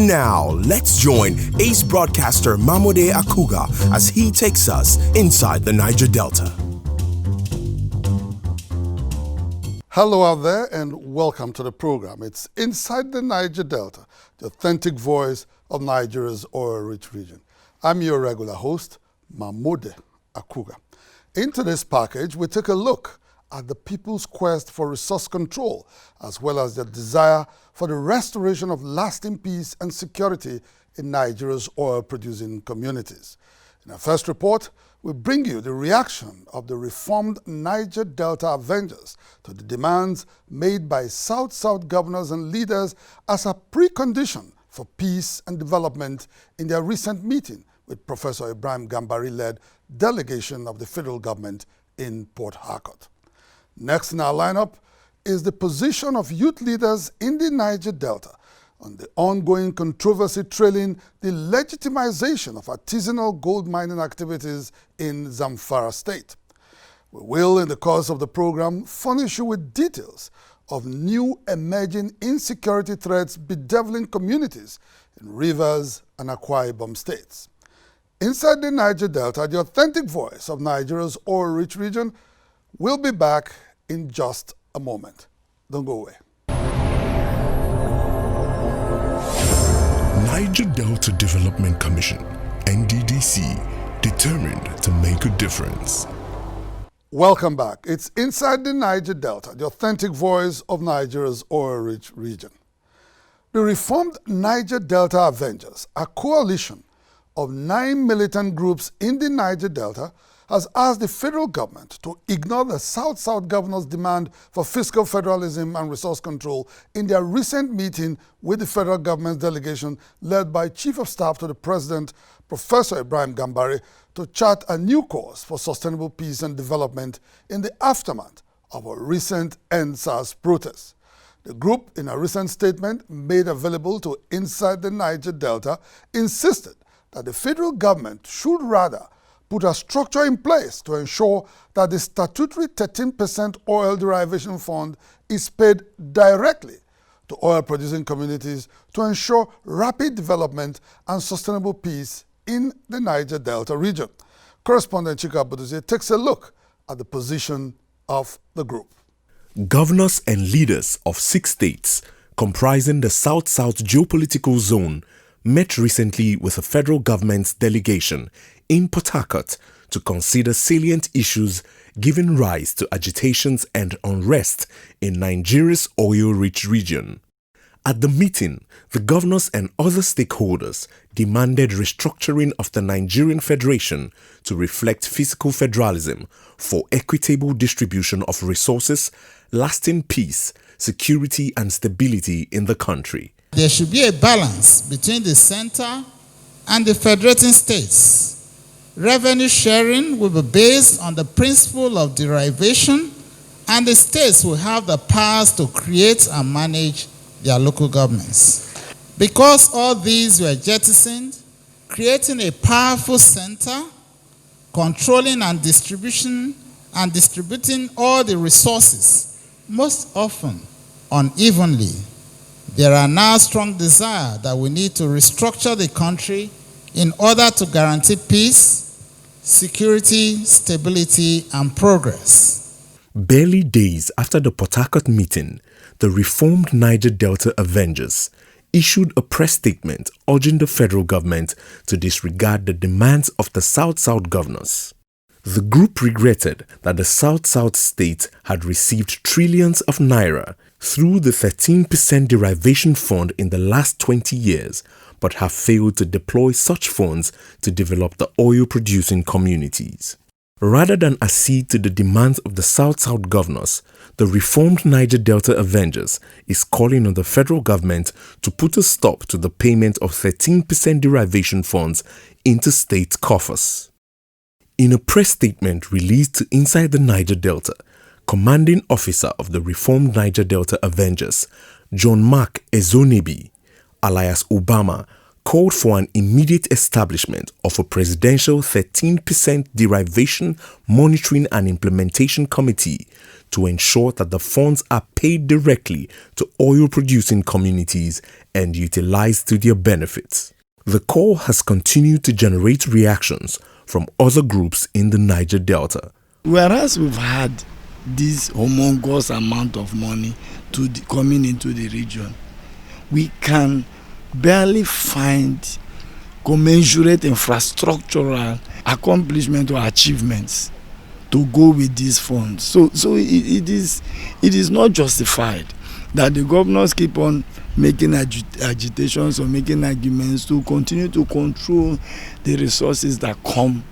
And now, let's join ace broadcaster Mamode Akugha as he takes us inside the Niger Delta. Hello out there and welcome to the program. It's Inside the Niger Delta, the authentic voice of Nigeria's oil-rich region. I'm your regular host, Mamode Akugha. In today's package, we take a look at the people's quest for resource control, as well as their desire for the restoration of lasting peace and security in Nigeria's oil-producing communities. In our first report, we bring you the reaction of the reformed Niger Delta Avengers to the demands made by South-South governors and leaders as a precondition for peace and development in their recent meeting with Professor Ibrahim Gambari-led delegation of the federal government in Port Harcourt. Next in our lineup is the position of youth leaders in the Niger Delta on the ongoing controversy trailing the legitimization of artisanal gold mining activities in Zamfara State. We will, in the course of the program, furnish you with details of new emerging insecurity threats bedeviling communities in Rivers and IBOM states. Inside the Niger Delta, the authentic voice of Nigeria's oil-rich region, we'll be back in just a moment. Don't go away. Niger Delta Development Commission, NDDC, determined to make a difference. Welcome back. It's Inside the Niger Delta, the authentic voice of Nigeria's oil-rich region. The reformed Niger Delta Avengers, a coalition of 9 militant groups in the Niger Delta, has asked the federal government to ignore the South-South governors' demand for fiscal federalism and resource control in their recent meeting with the federal government's delegation led by Chief of Staff to the President, Professor Ibrahim Gambari, to chart a new course for sustainable peace and development in the aftermath of a recent EndSARS protest. The group, in a recent statement made available to Inside the Niger Delta, insisted that the federal government should rather put a structure in place to ensure that the statutory 13% oil derivation fund is paid directly to oil-producing communities to ensure rapid development and sustainable peace in the Niger Delta region. Correspondent Chika Buduzie takes a look at the position of the group. Governors and leaders of 6 states comprising the South-South geopolitical zone met recently with the federal government's delegation in Port Harcourt to consider salient issues giving rise to agitations and unrest in Nigeria's oil-rich region. At the meeting, the governors and other stakeholders demanded restructuring of the Nigerian Federation to reflect fiscal federalism for equitable distribution of resources, lasting peace, security and stability in the country. There should be a balance between the center and the federating states. Revenue sharing will be based on the principle of derivation, and the states will have the powers to create and manage their local governments. Because all these were jettisoned, creating a powerful center, controlling and distributing all the resources, most often unevenly, there are now strong desire that we need to restructure the country in order to guarantee peace, security, stability, and progress. Barely days after the Port Harcourt meeting, the reformed Niger Delta Avengers issued a press statement urging the federal government to disregard the demands of the South-South governors. The group regretted that the South-South states had received trillions of naira through the 13% derivation fund in the last 20 years, but have failed to deploy such funds to develop the oil-producing communities. Rather than accede to the demands of the South-South governors, the reformed Niger Delta Avengers is calling on the federal government to put a stop to the payment of 13% derivation funds into state coffers. In a press statement released to Inside the Niger Delta, commanding officer of the reformed Niger Delta Avengers, John Mark Ezonebi, alias Obama, called for an immediate establishment of a presidential 13% derivation monitoring and implementation committee to ensure that the funds are paid directly to oil-producing communities and utilized to their benefits. The call has continued to generate reactions from other groups in the Niger Delta. Whereas we've had this humongous amount of money coming into the region, we can barely find commensurate infrastructural accomplishment or achievements to go with these funds. So it is not justified that the governors keep on making agitations or making arguments to continue to control the resources that come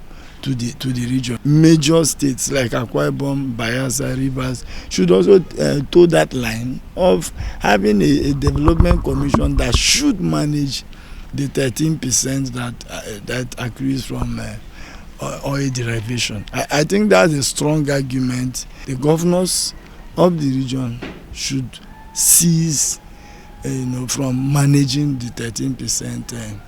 to the region. Major states like AKWA, IBOM, Bayelsa, Rivers should also toe that line of having a development commission that should manage the 13% that accrues from oil derivation. I think that's a strong argument. The governors of the region should cease from managing the 13%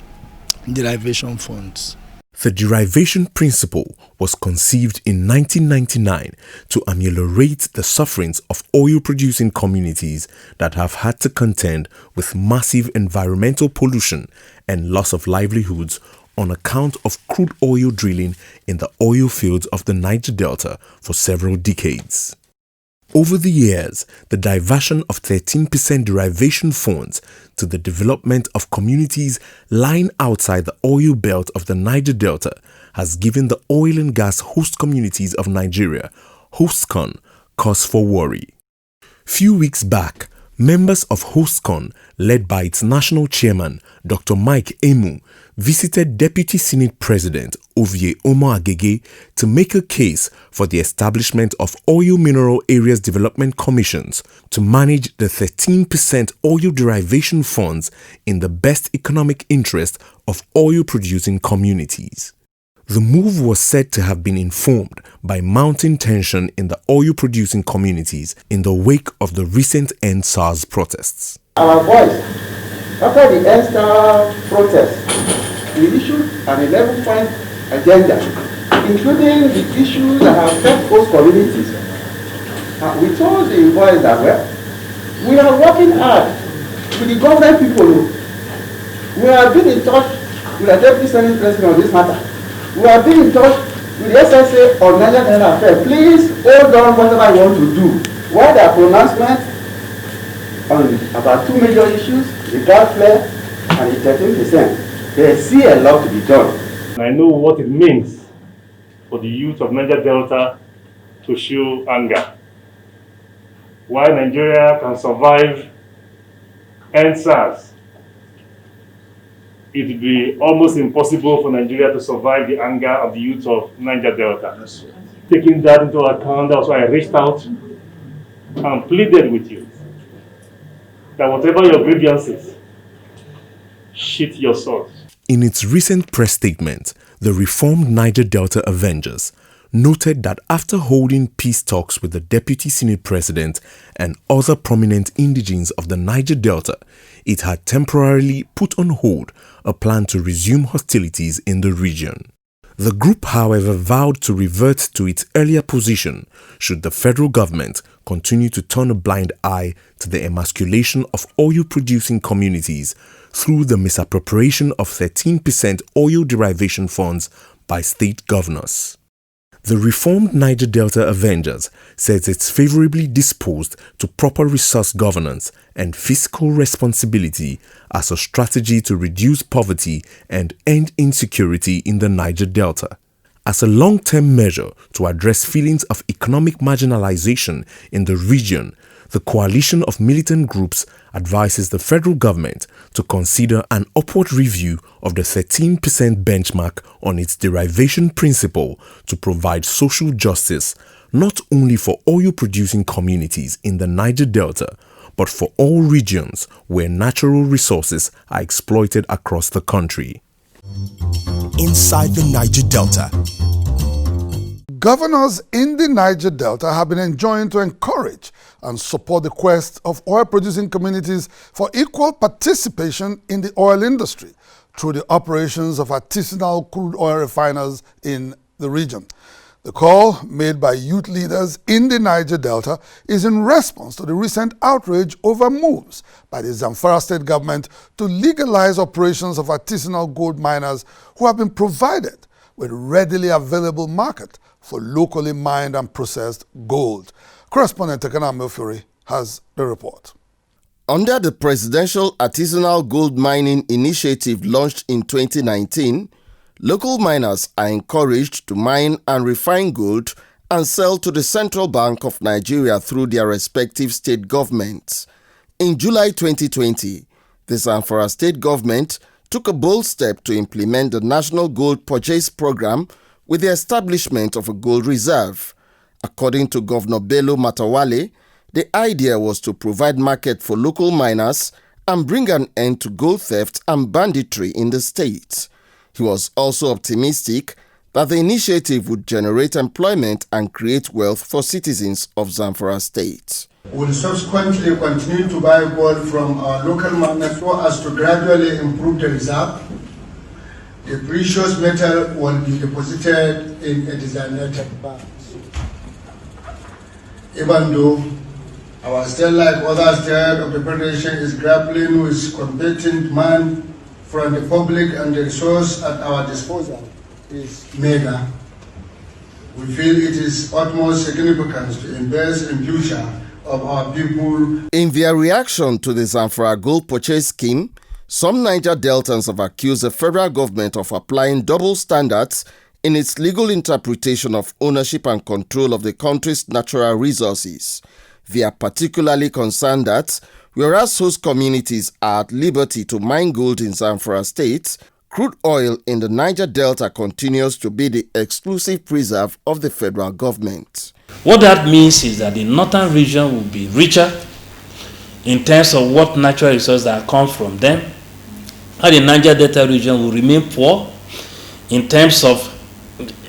derivation funds. The derivation principle was conceived in 1999 to ameliorate the sufferings of oil-producing communities that have had to contend with massive environmental pollution and loss of livelihoods on account of crude oil drilling in the oil fields of the Niger Delta for several decades. Over the years, the diversion of 13% derivation funds to the development of communities lying outside the oil belt of the Niger Delta has given the oil and gas host communities of Nigeria, HOSTCON, cause for worry. Few weeks back, members of HOSTCON, led by its national chairman, Dr. Mike Emu, visited Deputy Senate President Ovie Omo-Agege to make a case for the establishment of Oil Mineral Areas Development Commissions to manage the 13% oil derivation funds in the best economic interest of oil-producing communities. The move was said to have been informed by mounting tension in the oil-producing communities in the wake of the recent EndSARS protests. Our voice, after the EndSARS protest, we issued an 11-point agenda, including the issues that have affected host communities. We told the voice that, well, we are working hard with the government people. We have been in touch with the Deputy Senate President on this matter. We have been in touch with the SSA on Niger Delta Affairs. Please hold on whatever you want to do. While there are pronouncements on about two major issues, the gas flare and the 13%, there's still a lot to be done. I know what it means for the youth of Niger Delta to show anger. Why Nigeria can survive EndSARS, it would be almost impossible for Nigeria to survive the anger of the youth of Niger Delta. Yes. Taking that into account, that's why I reached out and pleaded with you that whatever your grievances, sheath your swords. In its recent press statement, the reformed Niger Delta Avengers noted that after holding peace talks with the Deputy Senate President and other prominent indigenes of the Niger Delta, it had temporarily put on hold a plan to resume hostilities in the region. The group, however, vowed to revert to its earlier position should the federal government continue to turn a blind eye to the emasculation of oil-producing communities through the misappropriation of 13% oil derivation funds by state governors. The reformed Niger Delta Avengers says it's favorably disposed to proper resource governance and fiscal responsibility as a strategy to reduce poverty and end insecurity in the Niger Delta. As a long-term measure to address feelings of economic marginalization in the region, the coalition of militant groups advises the federal government to consider an upward review of the 13% benchmark on its derivation principle to provide social justice not only for oil-producing communities in the Niger Delta, but for all regions where natural resources are exploited across the country. Inside the Niger Delta. Governors in the Niger Delta have been enjoined to encourage and support the quest of oil-producing communities for equal participation in the oil industry through the operations of artisanal crude oil refiners in the region. The call made by youth leaders in the Niger Delta is in response to the recent outrage over moves by the Zamfara state government to legalize operations of artisanal gold miners who have been provided with readily available market for locally mined and processed gold. Correspondent Tekena Milfury has the report. Under the Presidential Artisanal Gold Mining Initiative launched in 2019, local miners are encouraged to mine and refine gold and sell to the Central Bank of Nigeria through their respective state governments. In July 2020, the Zamfara state government took a bold step to implement the National Gold Purchase Program with the establishment of a gold reserve. According to Governor Bello Matawale, the idea was to provide market for local miners and bring an end to gold theft and banditry in the state. He was also optimistic that the initiative would generate employment and create wealth for citizens of Zamfara state. We will subsequently continue to buy gold from our local miners so as to gradually improve the reserve. The precious metal will be deposited in a designated bank. Even though our state, like other states of the Federation, is grappling with competing demand from the public and the resource at our disposal is mega, we feel it is utmost significance to invest in future of our people. In their reaction to the Zamfara Gold Purchase Scheme, some Niger Deltans have accused the federal government of applying double standards in its legal interpretation of ownership and control of the country's natural resources. They are particularly concerned that, whereas host communities are at liberty to mine gold in Zamfara state, crude oil in the Niger Delta continues to be the exclusive preserve of the federal government. What that means is that the northern region will be richer in terms of what natural resources that come from them, and the Niger Delta region will remain poor in terms of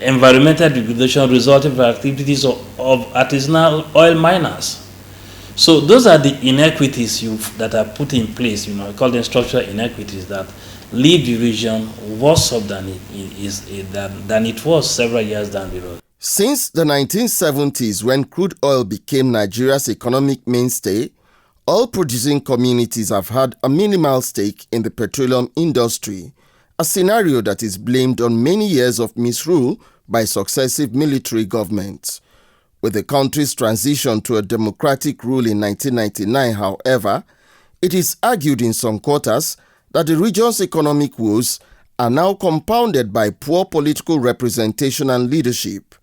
environmental degradation resulting from activities of artisanal oil miners. So those are the inequities that are put in place, we call them structural inequities, that leave the region worse off than it was several years down the road. Since the 1970s, when crude oil became Nigeria's economic mainstay, oil-producing communities have had a minimal stake in the petroleum industry, a scenario that is blamed on many years of misrule by successive military governments. With the country's transition to a democratic rule in 1999, however, it is argued in some quarters that the region's economic woes are now compounded by poor political representation and leadership.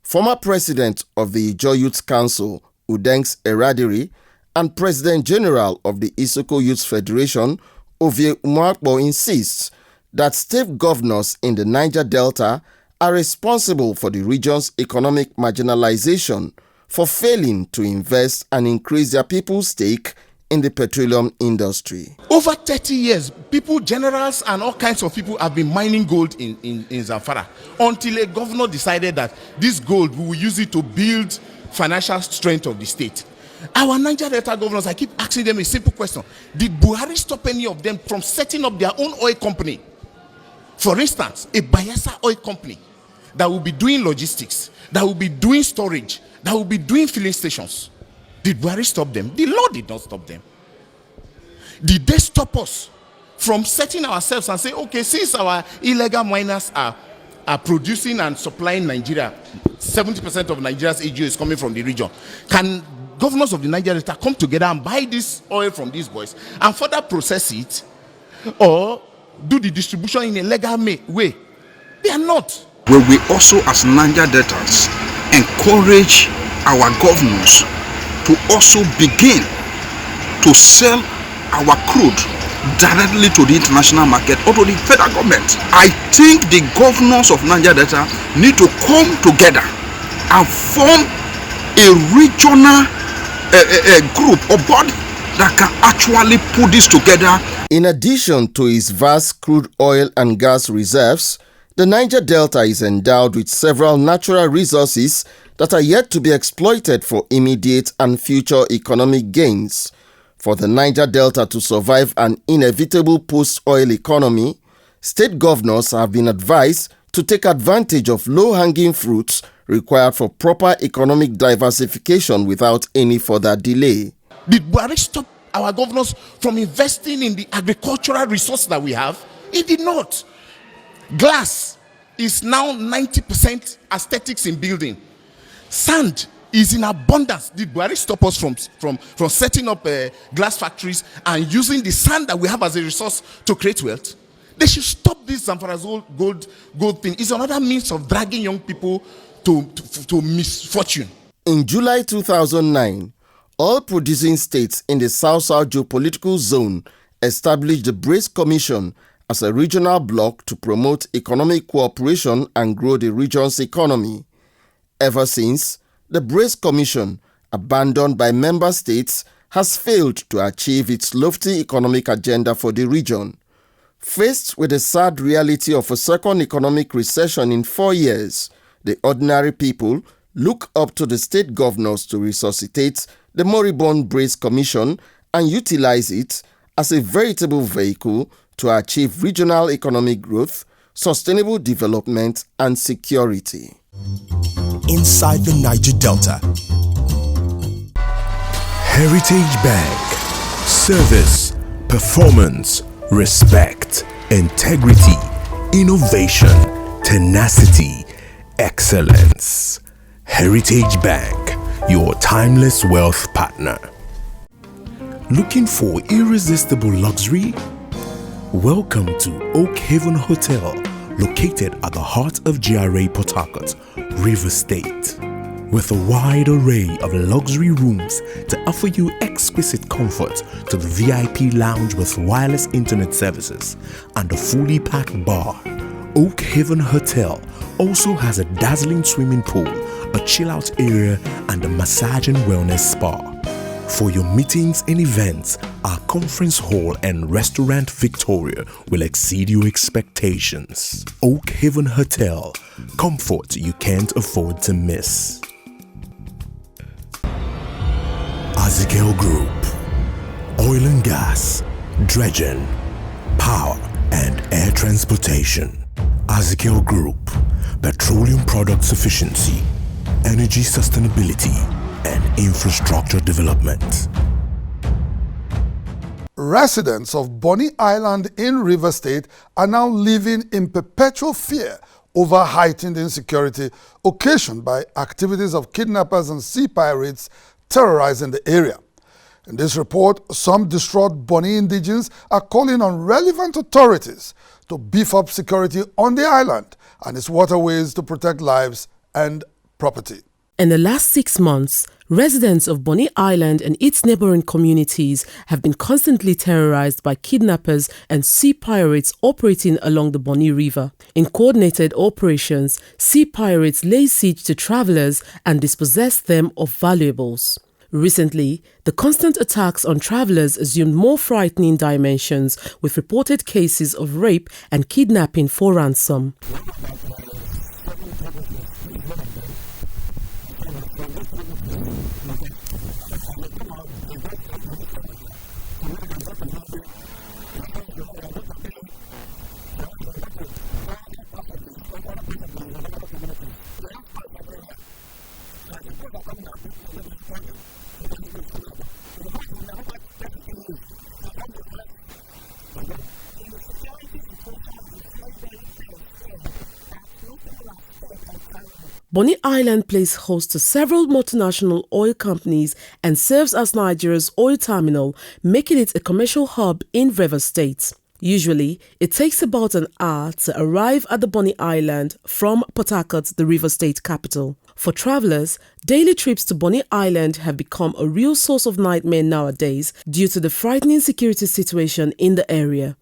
Former president of the Ijaw Youth Council, Udengs Eradiri, and President General of the Isoko Youth Federation, Ovie Umuakpo, insists that state governors in the Niger Delta are responsible for the region's economic marginalization for failing to invest and increase their people's stake in the petroleum industry. Over 30 years, people, generals and all kinds of people have been mining gold in Zamfara until a governor decided that this gold, we will use it to build financial strength of the state. Our Niger Delta governors, I keep asking them a simple question. Did Buhari stop any of them from setting up their own oil company? For instance, a Bayelsa oil company that will be doing logistics, that will be doing storage, that will be doing filling stations. Did Buhari stop them? The law did not stop them. Did they stop us from setting ourselves and say, okay, since our illegal miners are producing and supplying Nigeria, 70% of Nigeria's AGO is coming from the region, can governors of the Niger Delta come together and buy this oil from these boys and further process it or do the distribution in a legal way? They are not. Will we also, as Niger Deltas, encourage our governors to also begin to sell our crude directly to the international market or to the federal government? I think the governors of Niger Delta need to come together and form a regional group or body that can actually put this together. In addition to its vast crude oil and gas reserves, the Niger Delta is endowed with several natural resources that are yet to be exploited for immediate and future economic gains. For the Niger Delta to survive an inevitable post-oil economy, state governors have been advised to take advantage of low-hanging fruits required for proper economic diversification without any further delay. Did Buhari stop our governors from investing in the agricultural resource that we have? He did not. Glass is now 90% aesthetics in building. Sand is in abundance. Did Buhari stop us from setting up glass factories and using the sand that we have as a resource to create wealth? They should stop this Zamfara's gold thing. It's another means of dragging young people to misfortune. In July 2009, all producing states in the South-South geopolitical zone established the BRACE Commission as a regional bloc to promote economic cooperation and grow the region's economy. Ever since, the BRACE Commission, abandoned by member states, has failed to achieve its lofty economic agenda for the region. Faced with the sad reality of a second economic recession in 4 years, the ordinary people look up to the state governors to resuscitate the moribund BRACE Commission and utilize it as a veritable vehicle to achieve regional economic growth, sustainable development, and security. Inside the Niger Delta. Heritage Bank. Service, performance, respect, integrity, innovation, tenacity, excellence. Heritage Bank, your timeless wealth partner. Looking for irresistible luxury? Welcome to Oak Haven Hotel, located at the heart of GRA Port Harcourt, River State. With a wide array of luxury rooms to offer you exquisite comfort to the VIP lounge with wireless internet services and a fully packed bar, Oak Haven Hotel also has a dazzling swimming pool, a chill-out area, and a massage and wellness spa. For your meetings and events, our conference hall and restaurant Victoria will exceed your expectations. Oak Haven Hotel, comfort you can't afford to miss. Azikel Group, oil and gas, dredging, power and air transportation. Azikel Group, petroleum product sufficiency, energy sustainability, and infrastructure development. Residents of Bonney Island in River State are now living in perpetual fear over heightened insecurity occasioned by activities of kidnappers and sea pirates terrorizing the area. In this report, some distraught Bonney indigents are calling on relevant authorities to beef up security on the island and its waterways to protect lives and property. In the last 6 months, residents of Bonney Island and its neighboring communities have been constantly terrorized by kidnappers and sea pirates operating along the Bonney River. In coordinated operations, sea pirates lay siege to travelers and dispossess them of valuables. Recently, the constant attacks on travelers assumed more frightening dimensions, with reported cases of rape and kidnapping for ransom. Bonney Island plays host to several multinational oil companies and serves as Nigeria's oil terminal, making it a commercial hub in River State. Usually, it takes about an hour to arrive at the Bonney Island from Port Harcourt, the River State capital. For travelers, daily trips to Bonney Island have become a real source of nightmare nowadays due to the frightening security situation in the area.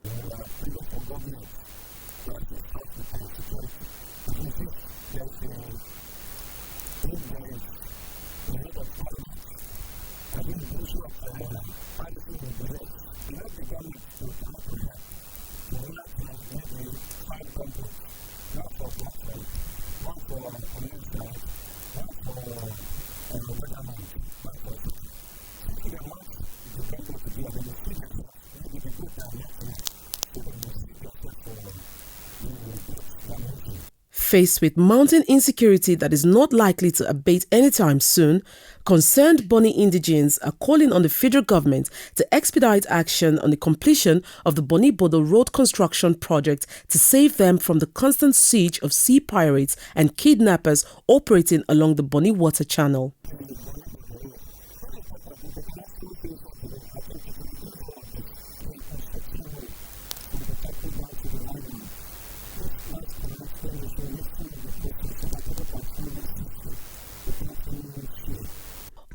Faced with mounting insecurity that is not likely to abate anytime soon, concerned Bonney indigents are calling on the federal government to expedite action on the completion of the Bonney-Bodo road construction project to save them from the constant siege of sea pirates and kidnappers operating along the Bonney Water Channel.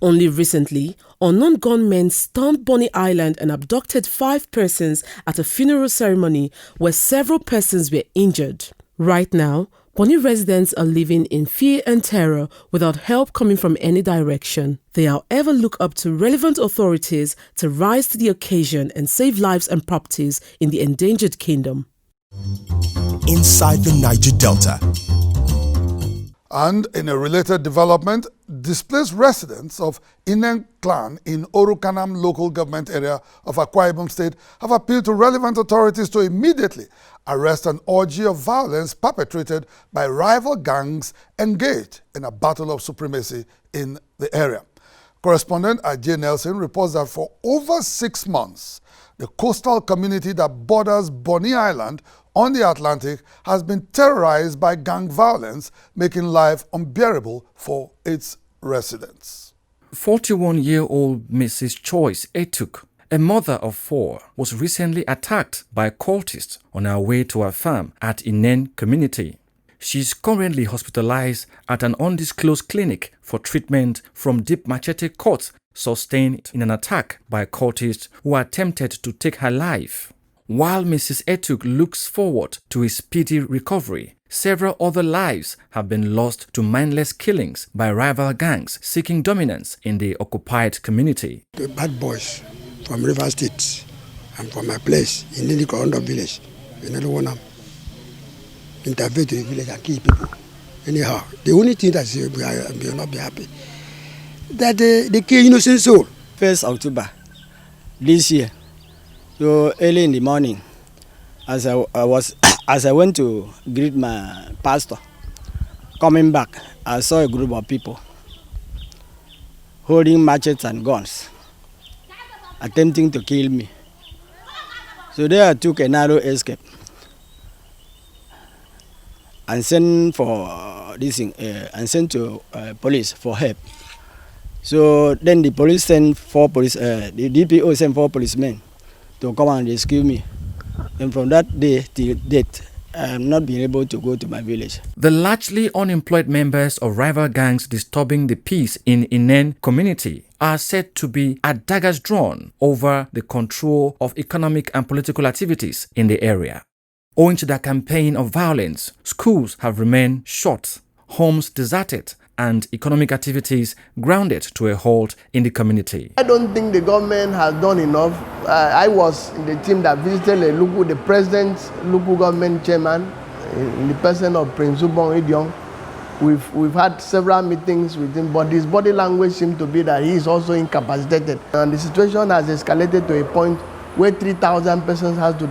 Only recently, unknown gunmen stormed Bonney Island and abducted 5 persons at a funeral ceremony where several persons were injured. Right now, Bonney residents are living in fear and terror without help coming from any direction. They however look up to relevant authorities to rise to the occasion and save lives and properties in the endangered kingdom. Inside the Niger Delta. And in a related development, displaced residents of INEN clan in Orukanam local government area of Akwa Ibom State have appealed to relevant authorities to immediately arrest an orgy of violence perpetrated by rival gangs engaged in a battle of supremacy in the area. Correspondent Ajay Nelson reports that for over 6 months, the coastal community that borders Bonney Island on the Atlantic has been terrorized by gang violence, making life unbearable for its residents. 41-year-old Mrs. Choice Etuk, a mother of 4, was recently attacked by cultists on her way to her farm at INEN community. She is currently hospitalized at an undisclosed clinic for treatment from deep machete cuts sustained in an attack by cultists who attempted to take her life. While Mrs. Etuk looks forward to a speedy recovery, several other lives have been lost to mindless killings by rival gangs seeking dominance in the occupied community. The bad boys from River State and from my place in the Kondo village, in Elwonam, intervene to the village and kill people. Anyhow, the only thing that we will not be happy that they kill innocent soul. 1st October this year. So early in the morning, as I went to greet my pastor, coming back, I saw a group of people holding machetes and guns, attempting to kill me. So there I took a narrow escape and sent for this thing, and sent to police for help. So then the police sent 4 police, the DPO sent 4 policemen to come and rescue me. And from that day till date, I have not been able to go to my village. The largely unemployed members of rival gangs disturbing the peace in INEN community are said to be at daggers drawn over the control of economic and political activities in the area. Owing to their campaign of violence, schools have remained shut, homes deserted, and economic activities grounded to a halt in the community. I don't think the government has done enough. I was in the team that visited the president's local government chairman, in the person of Prince Ubon Idiong. We've had several meetings with him, but his body language seems to be that he is also incapacitated. And the situation has escalated to a point where 3,000 persons have to,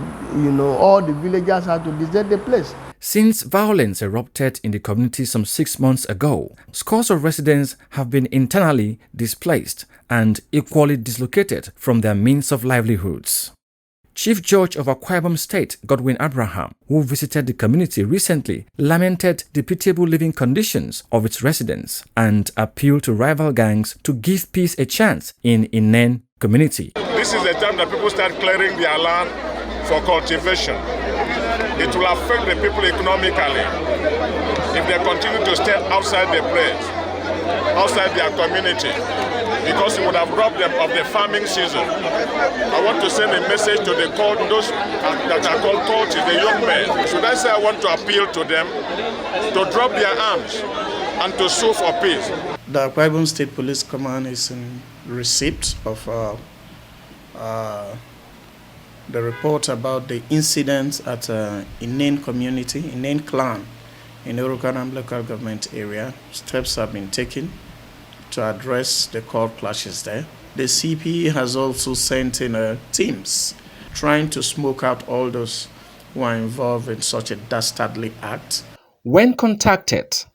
all the villagers have to desert the place. Since violence erupted in the community some 6 months ago, scores of residents have been internally displaced and equally dislocated from their means of livelihoods. Chief Judge of Akwa Ibom State, Godwin Abraham, who visited the community recently, lamented the pitiable living conditions of its residents and appealed to rival gangs to give peace a chance in INEN community. This is the time that people start clearing their land for cultivation. It will affect the people economically if they continue to stay outside the place, outside their community, because it would have robbed them of the farming season. I want to send a message to those that are called cultists, the young men. Should I say I want to appeal to them to drop their arms and to sue for peace? The Akwa Ibom State Police Command is in receipt of the report about the incidents at INEN community, INEN clan in Orukanam local government area. Steps have been taken to address the court clashes there. The CP has also sent in teams trying to smoke out all those who are involved in such a dastardly act. When contacted,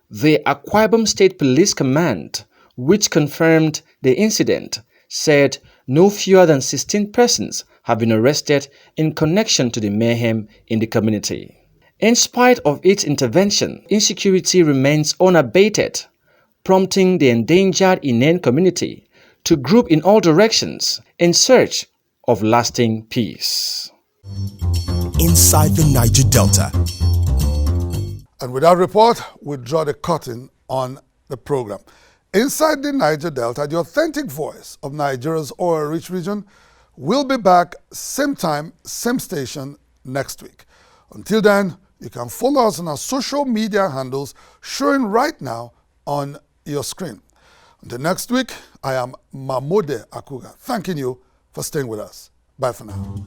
the AKWA State Police Command, which confirmed the incident, said no fewer than 16 persons have been arrested in connection to the mayhem in the community. In spite of its intervention, insecurity remains unabated, prompting the endangered INEN community to group in all directions in search of lasting peace. Inside the Niger Delta. And with that report, we draw the curtain on the program. Inside the Niger Delta, the authentic voice of Nigeria's oil-rich region, will be back same time, same station next week. Until then, you can follow us on our social media handles showing right now on your screen. Until next week, I am Mamode Akugha, thanking you for staying with us. Bye for now.